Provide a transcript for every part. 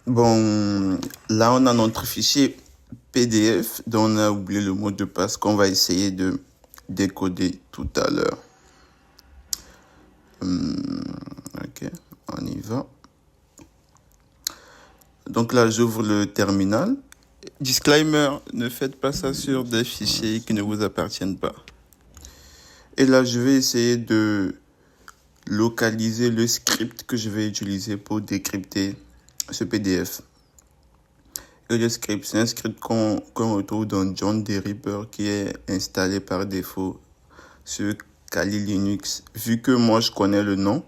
Bon, là, on a notre fichier PDF dont on a oublié le mot de passe qu'on va essayer de décoder tout à l'heure. Ok, on y va. Donc là, j'ouvre le terminal. Disclaimer, ne faites pas ça sur des fichiers qui ne vous appartiennent pas. Et là, je vais essayer de localiser le script que je vais utiliser pour décrypter ce PDF. Et le script, c'est un script qu'on retrouve dans John the Ripper qui est installé par défaut sur Kali Linux. Vu que moi je connais le nom,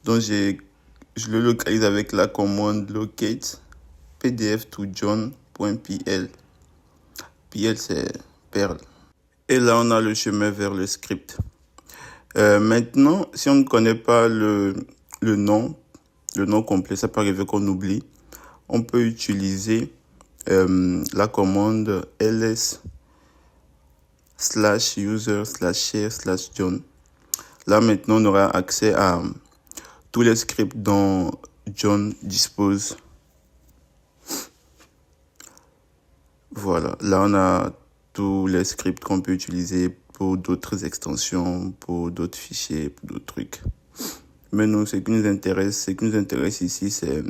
donc je le localise avec la commande locate pdf to john.pl. PL c'est Perl. Et là on a le chemin vers le script. Maintenant, si on ne connaît pas le nom complet, ça peut arriver qu'on oublie. On peut utiliser la commande ls/user/share/john. Là, maintenant, on aura accès à tous les scripts dont John dispose. Voilà, là, on a tous les scripts qu'on peut utiliser pour d'autres extensions, pour d'autres fichiers, pour d'autres trucs. Mais nous, ce qui nous intéresse ici, c'est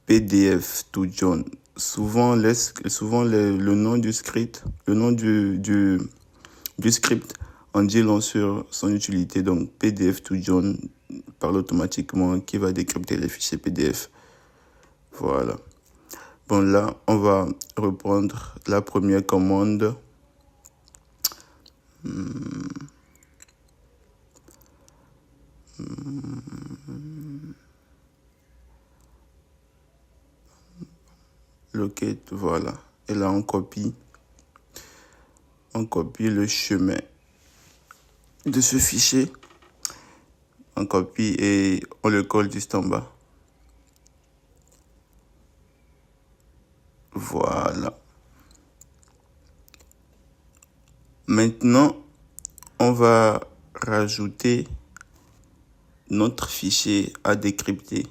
PDF to John. Souvent, le nom du script, le nom du script en dit long sur son utilité. Donc, PDF to John parle automatiquement qui va décrypter les fichiers PDF. Voilà. Bon, là, on va reprendre la première commande. Locate, voilà. Et là, on copie le chemin de ce fichier. On copie et on le colle juste en bas. Voilà. Maintenant, on va rajouter notre fichier à décrypter.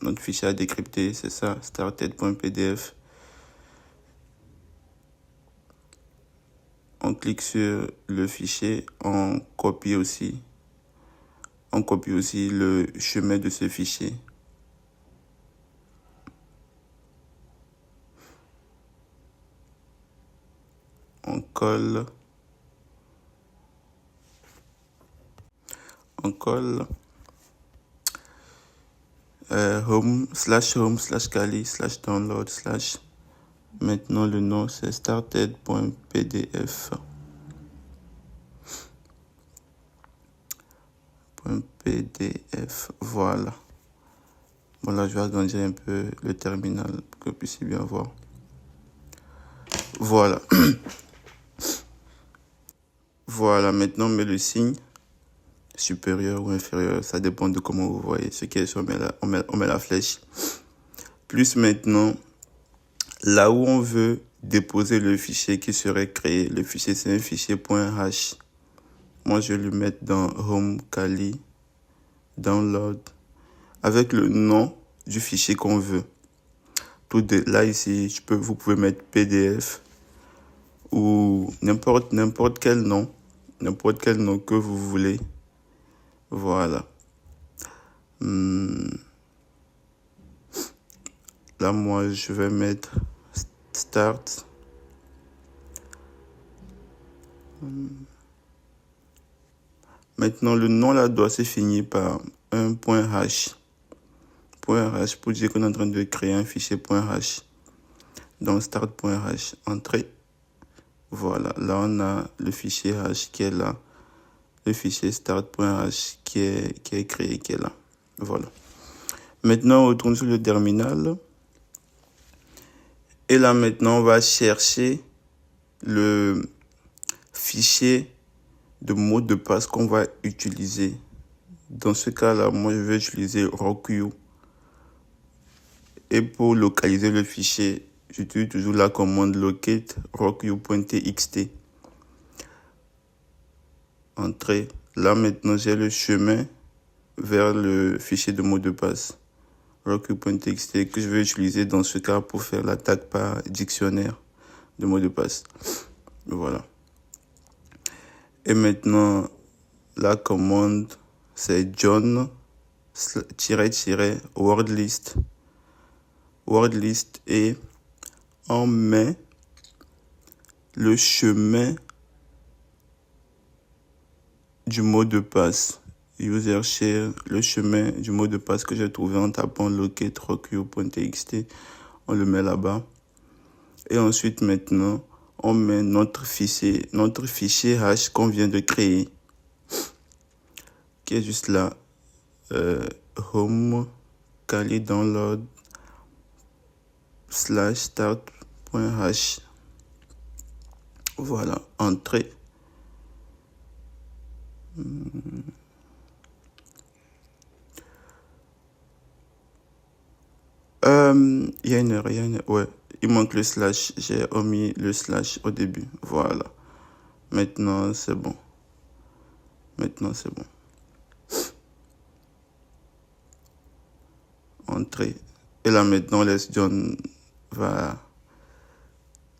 Notre fichier à décrypter, c'est ça, started.pdf. On clique sur le fichier, on copie aussi le chemin de ce fichier. On colle home/kali/download/ maintenant le nom c'est started.pdf. .pdf, voilà. Bon là je vais agrandir un peu le terminal pour que vous puissiez bien voir. Voilà. Voilà, maintenant on met le signe supérieur ou inférieur, ça dépend de comment vous voyez. Ce qui est sur, on met la flèche. Plus maintenant, là où on veut déposer le fichier qui serait créé, le fichier c'est un fichier .h. Moi je vais le mettre dans home kali download avec le nom du fichier qu'on veut. Là ici, vous pouvez mettre PDF ou n'importe quel nom que vous voulez. Voilà. Là, moi, je vais mettre start. Maintenant, le nom là doit se finir par un .h. .h pour dire qu'on est en train de créer un fichier .h. Donc, start.h, entrée. Voilà, là, on a le fichier h qui est là. Le fichier start.h qui est créé, qui est là. Voilà. Maintenant, on retourne sur le terminal. Et là, maintenant, on va chercher le fichier de mot de passe qu'on va utiliser. Dans ce cas-là, moi, je vais utiliser Rockyou. Et pour localiser le fichier, j'utilise toujours la commande locate rockyou.txt. Entrée. Là, maintenant, j'ai le chemin vers le fichier de mot de passe. rockview.txt que je vais utiliser dans ce cas pour faire l'attaque par dictionnaire de mot de passe. Voilà. Et maintenant, la commande, c'est John-wordlist. Wordlist et on met le chemin du mot de passe. User share, le chemin du mot de passe que j'ai trouvé en tapant locate rockview.txt. On le met là-bas. Et ensuite, maintenant, on met notre fichier hash qu'on vient de créer, qui est juste là. Home Kali download /start.hash. Voilà, entrée. Il y a une erreur, ouais, il manque le slash, j'ai omis le slash au début, voilà. Maintenant, c'est bon. Entrée. Et là, maintenant, laisse John va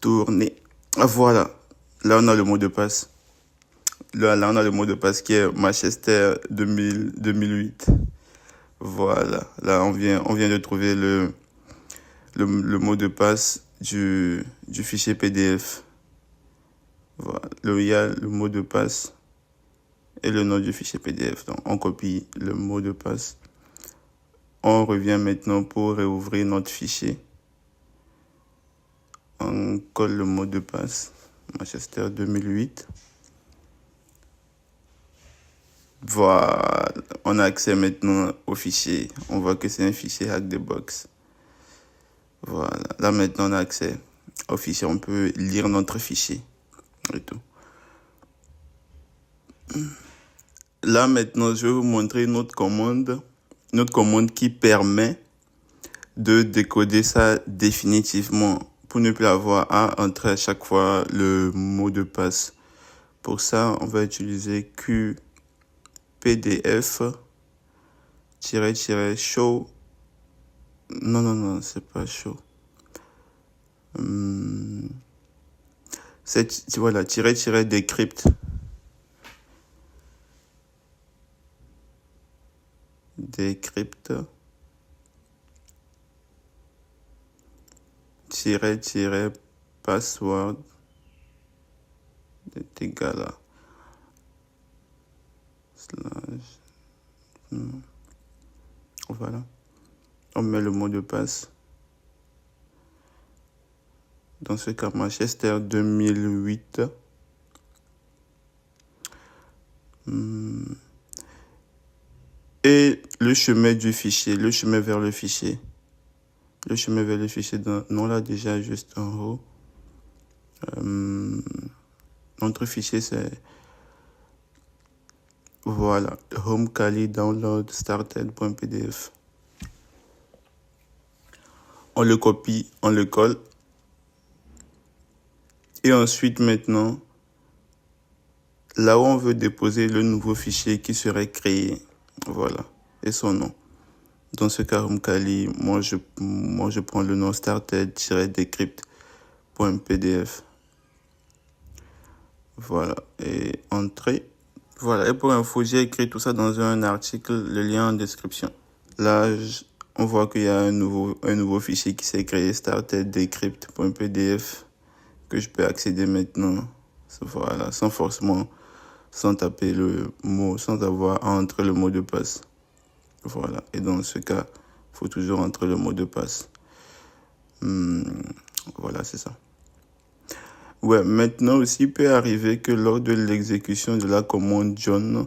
tourner. Voilà. Là, on a le mot de passe. Là, on a le mot de passe qui est Manchester 2008. Voilà. Là, on vient de trouver le mot de passe du fichier PDF. Voilà. Il y a le mot de passe et le nom du fichier PDF. Donc, on copie le mot de passe. On revient maintenant pour réouvrir notre fichier. On colle le mot de passe, Manchester 2008. Voilà, on a accès maintenant au fichier. On voit que c'est un fichier Hack the Box. Voilà, là maintenant on a accès au fichier. On peut lire notre fichier et tout. Là maintenant, je vais vous montrer notre commande qui permet de décoder ça définitivement pour ne plus avoir à entrer à chaque fois le mot de passe. Pour ça, on va utiliser qpdf-show. Non, c'est pas show. C'est, voilà, -decrypt. Decrypt. -password est égal à voilà, on met le mot de passe, dans ce cas Manchester 2008. Et le chemin du fichier, le chemin vers le fichier, on l'a déjà juste en haut. Notre fichier c'est, voilà, home Kali download started.pdf. On le copie, on le colle. Et ensuite maintenant, là où on veut déposer le nouveau fichier qui serait créé, voilà, et son nom. Dans ce cas, home Kali, moi je prends le nom started-decrypt.pdf. Voilà, et entrée. Voilà, et pour info, j'ai écrit tout ça dans un article, le lien en description. Là, on voit qu'il y a un nouveau fichier qui s'est créé, started-decrypt.pdf, que je peux accéder maintenant. Voilà, sans taper le mot, sans avoir à entrer le mot de passe. Voilà, et dans ce cas, il faut toujours entrer le mot de passe. Voilà, c'est ça. Ouais, maintenant aussi, il peut arriver que lors de l'exécution de la commande John,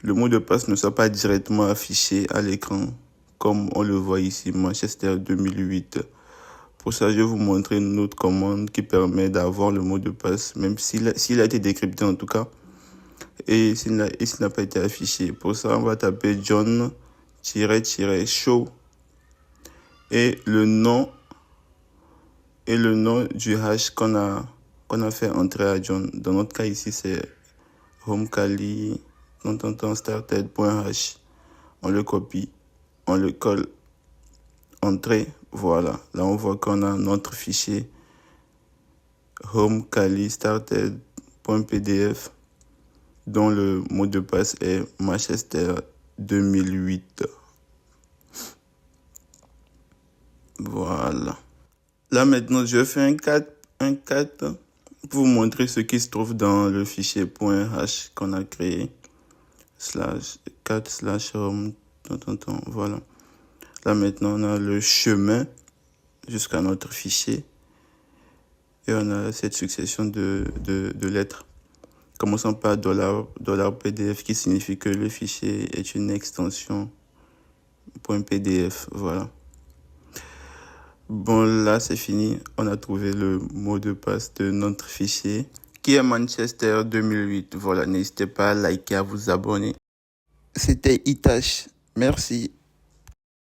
le mot de passe ne soit pas directement affiché à l'écran, comme on le voit ici, Manchester 2008. Pour ça, je vais vous montrer une autre commande qui permet d'avoir le mot de passe, même s'il a été décrypté en tout cas, et s'il n'a pas été affiché. Pour ça, on va taper John-show et le nom du hash qu'on a fait entrer à John. Dans notre cas ici, c'est homekali started.hash. On le copie, on le colle entrée. Voilà, là on voit qu'on a notre fichier home kali started.pdf dont le mot de passe est Manchester 2008. Voilà. Là maintenant, je fais un cat pour vous montrer ce qui se trouve dans le fichier .h qu'on a créé. /cat/home. Voilà. Là maintenant, on a le chemin jusqu'à notre fichier. Et on a cette succession de lettres. Commençons par $PDF qui signifie que le fichier est une extension .pdf. Voilà. Bon, là, c'est fini. On a trouvé le mot de passe de notre fichier qui est Manchester 2008. Voilà, n'hésitez pas à liker, à vous abonner. C'était Itachi. Merci.